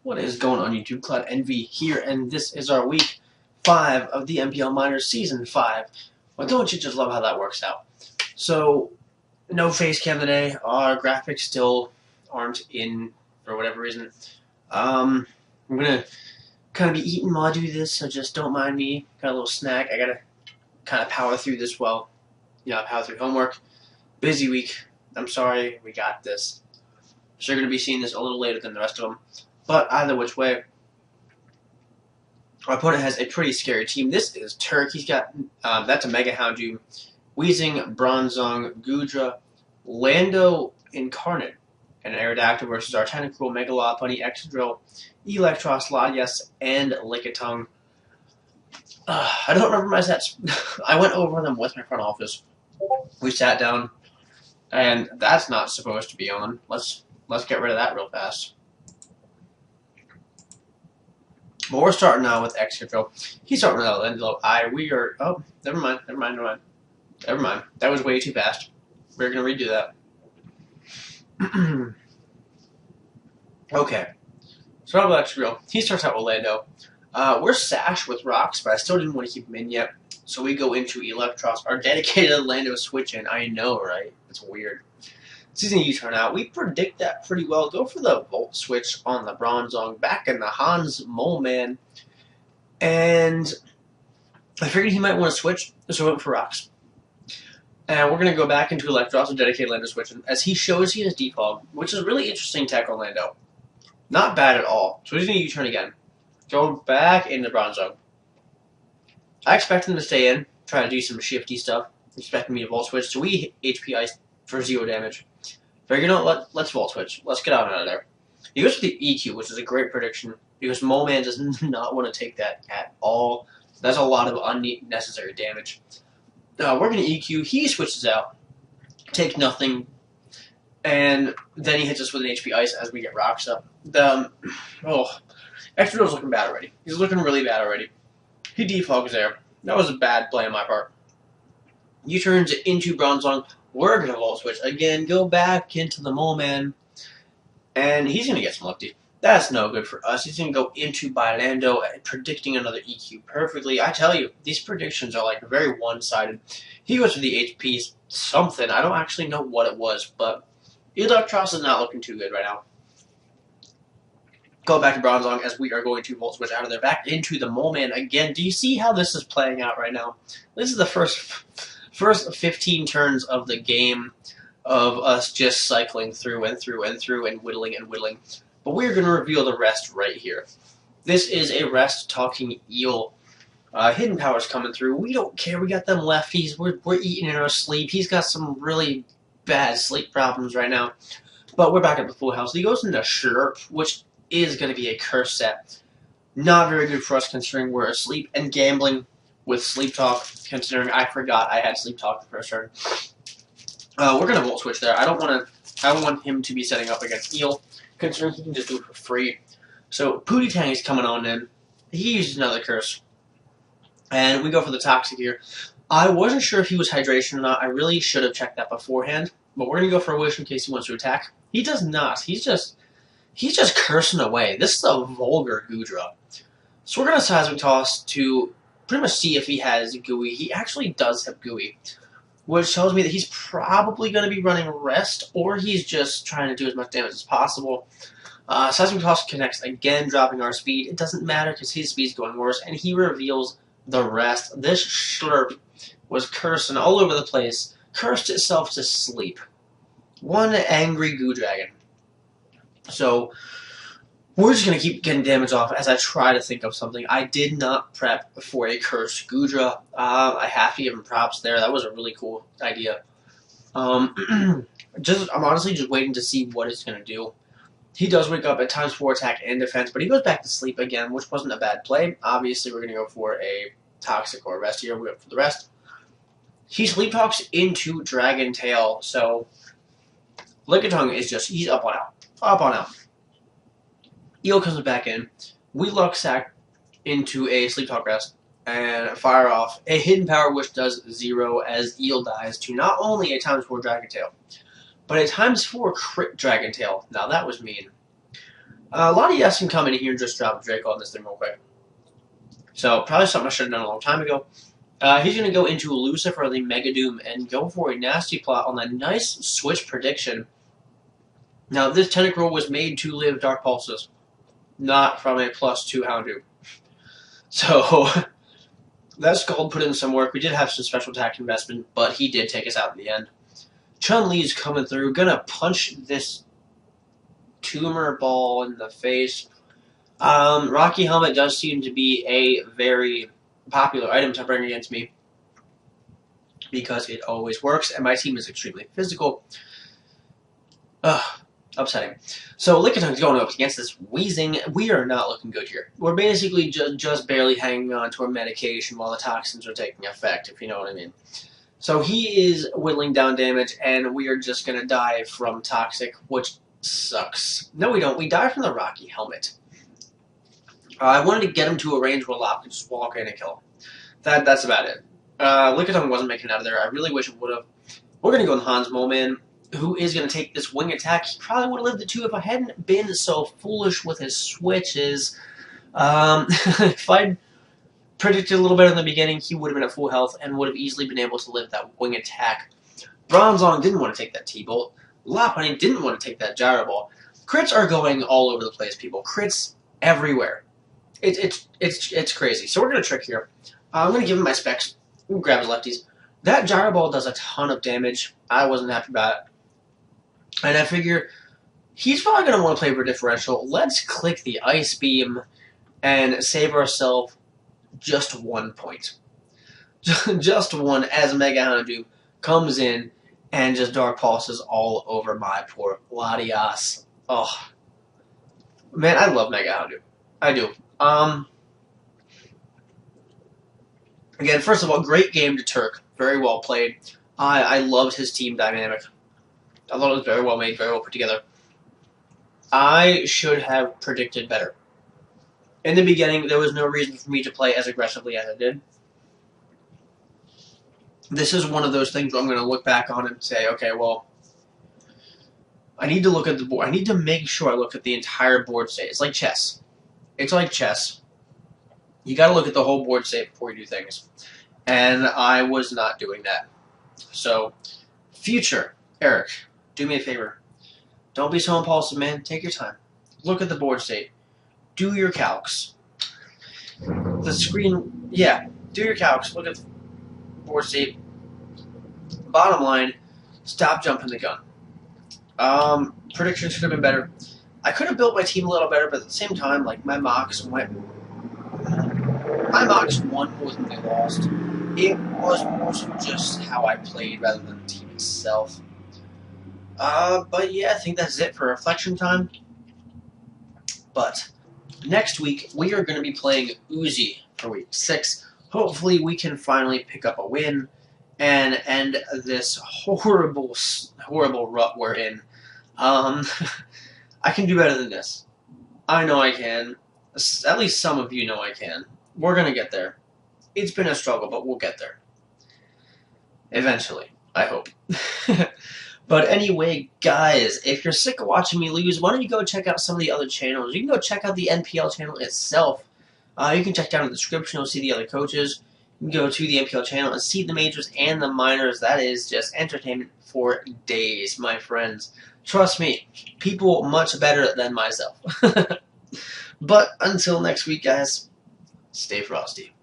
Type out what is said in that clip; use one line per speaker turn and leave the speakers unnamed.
What is going on YouTube? Cloud Envy here, and this is our week 5 of the NPL Minors Season 5. Well, don't you just love how that works out? So, no face cam today. Our graphics still aren't in for whatever reason. I'm gonna kind of be eating while I do this, so just don't mind me. Got a little snack. I gotta kind of power through this while, power through homework. Busy week. I'm sorry, we got this. So you're gonna be seeing this a little later than the rest of them. But either which way, our opponent has a pretty scary team. This is Turk. He's got, that's a Mega Houndoom, Weezing, Bronzong, Gudra, Lando Incarnate, and Aerodactyl versus our Tentacruel, Megalopony, Excadrill, Electros, Latias, and Lickitung. I don't remember my sets. I went over them with my front office. We sat down, and that's not supposed to be on. Let's get rid of that real fast. But we're starting now with Excadrill. He's starting with Lando. We are. Oh, never mind. That was way too fast. We're gonna redo that. Okay. Start with Excadrill. He starts out with Lando. We're Sash with rocks, but I still didn't want to keep him in yet. So we go into Electros. Our dedicated Lando switch in. I know, right? It's weird. Season U-turn out. We predict that pretty well. Go for the Volt switch on the Bronzong, back in the Hans Mole Man. And I figured he might want to switch, so I went for rocks. And we're going to go back into Electros and dedicate Lando switch. And as he shows, he has Defog, which is a really interesting tech on Lando. Not bad at all. So he's going to U-turn again. Go back into Bronzong. I expect him to stay in, try to do some shifty stuff. Expecting me to Volt switch, so we HP Ice for 0 damage. Figure, let's Volt switch. Let's get out of there. He goes for the EQ, which is a great prediction, because Mole Man does not want to take that at all. That's a lot of unnecessary damage. We're going to EQ. He switches out, take nothing, and then he hits us with an HP Ice as we get rocks up. Excadrill's looking bad already. He's looking really bad already. He defogs there. That was a bad play on my part. U-turns into Bronzong. We're going to Volt switch again, go back into the Mole Man, and he's going to get some lefty. That's no good for us. He's going to go into Lando, predicting another EQ perfectly. I tell you, these predictions are like very one-sided. He goes for the HP something. I don't actually know what it was, but Electros is not looking too good right now. Go back to Bronzong as we are going to Volt switch out of there, back into the Mole Man again. Do you see how this is playing out right now? This is the first 15 turns of the game of us just cycling through and through and through and whittling and whittling. But we're going to reveal the rest right here. This is a rest talking eel. Hidden Power's coming through. We don't care. We got them lefties. We're eating in our sleep. He's got some really bad sleep problems right now. But we're back at the full house. He goes into Slurp, which is going to be a curse set. Not very good for us considering we're asleep and gambling with Sleep Talk, considering I forgot I had Sleep Talk the first turn. We're going to Volt switch there. I want him to be setting up against Eel, considering he can just do it for free. So Pootie Tang is coming on in. He uses another curse. And we go for the Toxic here. I wasn't sure if he was Hydration or not. I really should have checked that beforehand. But we're going to go for a Wish in case he wants to attack. He does not. He's just cursing away. This is a vulgar Gudra. So we're going to Seismic Toss to pretty much see if he has Gooey. He actually does have Gooey, which tells me that he's probably going to be running Rest, or he's just trying to do as much damage as possible. Seismic Toss connects again, dropping our speed. It doesn't matter because his speed's going worse, and he reveals the Rest. This Slurp was cursing all over the place, cursed itself to sleep. One angry Goo Dragon. So we're just going to keep getting damage off as I try to think of something. I did not prep for a cursed Gudra. I have to give him props there. That was a really cool idea. I'm honestly just waiting to see what it's going to do. He does wake up at times for attack and defense, but he goes back to sleep again, which wasn't a bad play. Obviously, we're going to go for a Toxic or a Rest here. We go for the Rest. He Sleep Talks into Dragon Tail, so Lickitung is just, he's up on out. Up on out. Eel comes back in. We Luck Sack into a Sleep Talk Rest and fire off a Hidden Power, which does 0 as Eel dies to not only a ×4 Dragon Tail, but a ×4 crit Dragon Tail. Now that was mean. A lot of yes can come in here and just drop Draco on this thing real quick. So, probably something I should have done a long time ago. He's going to go into Lucifer, the Mega Doom, and go for a nasty plot on that nice switch prediction. Now, this Tentacruel was made to live Dark Pulses, not from a +2 Houndoom. So, that Skull put in some work. We did have some special attack investment, but he did take us out in the end. Chun-Li's coming through, gonna punch this tumor ball in the face. Rocky Helmet does seem to be a very popular item to bring against me because it always works, and my team is extremely physical. Upsetting. So Lickitung's going up against this Wheezing. We are not looking good here. We're basically just barely hanging on to our medication while the toxins are taking effect, if you know what I mean. So he is whittling down damage, and we are just going to die from Toxic, which sucks. No, we don't. We die from the Rocky Helmet. I wanted to get him to a range where Lop could just walk in and kill him. That's about it. Lickitung wasn't making it out of there. I really wish it would have. We're going to go with Hans Moman, who is going to take this wing attack. He probably would have lived it too if I hadn't been so foolish with his switches. If I'd predicted a little better in the beginning, he would have been at full health and would have easily been able to live that wing attack. Bronzong didn't want to take that T-Bolt. Lopunny didn't want to take that Gyro Ball. Crits are going all over the place, people. Crits everywhere. It's crazy. So we're going to trick here. I'm going to give him my specs. Grab his lefties. That Gyro Ball does a ton of damage. I wasn't happy about it. And I figure he's probably going to want to play for differential. Let's click the Ice Beam and save ourselves just 1 point. Just one, as Mega Houndoom comes in and just Dark Pulses all over my poor Latias. Oh, man, I love Mega Houndoom. I do. Again, first of all, great game to Turk. Very well played. I loved his team dynamic. I thought it was very well made, very well put together. I should have predicted better. In the beginning, there was no reason for me to play as aggressively as I did. This is one of those things where I'm going to look back on and say, okay, well, I need to look at the board. I need to make sure I look at the entire board state. It's like chess. It's like chess. You got to look at the whole board state before you do things. And I was not doing that. So, future Eric, do me a favor. Don't be so impulsive, man. Take your time. Look at the board state. Do your calcs. The screen, yeah, do your calcs. Look at the board state. Bottom line, stop jumping the gun. Predictions should have been better. I could have built my team a little better, but at the same time, like, my mocks won more than they lost. It was more so just how I played rather than the team itself. But yeah, I think that's it for reflection time. But next week, we are going to be playing Uzi for week 6. Hopefully, we can finally pick up a win and end this horrible rut we're in. I can do better than this. I know I can. At least some of you know I can. We're going to get there. It's been a struggle, but we'll get there. Eventually, I hope. But anyway, guys, if you're sick of watching me lose, why don't you go check out some of the other channels. You can go check out the NPL channel itself. You can check down in the description. You'll see the other coaches. You can go to the NPL channel and see the majors and the minors. That is just entertainment for days, my friends. Trust me, people much better than myself. But until next week, guys, stay frosty.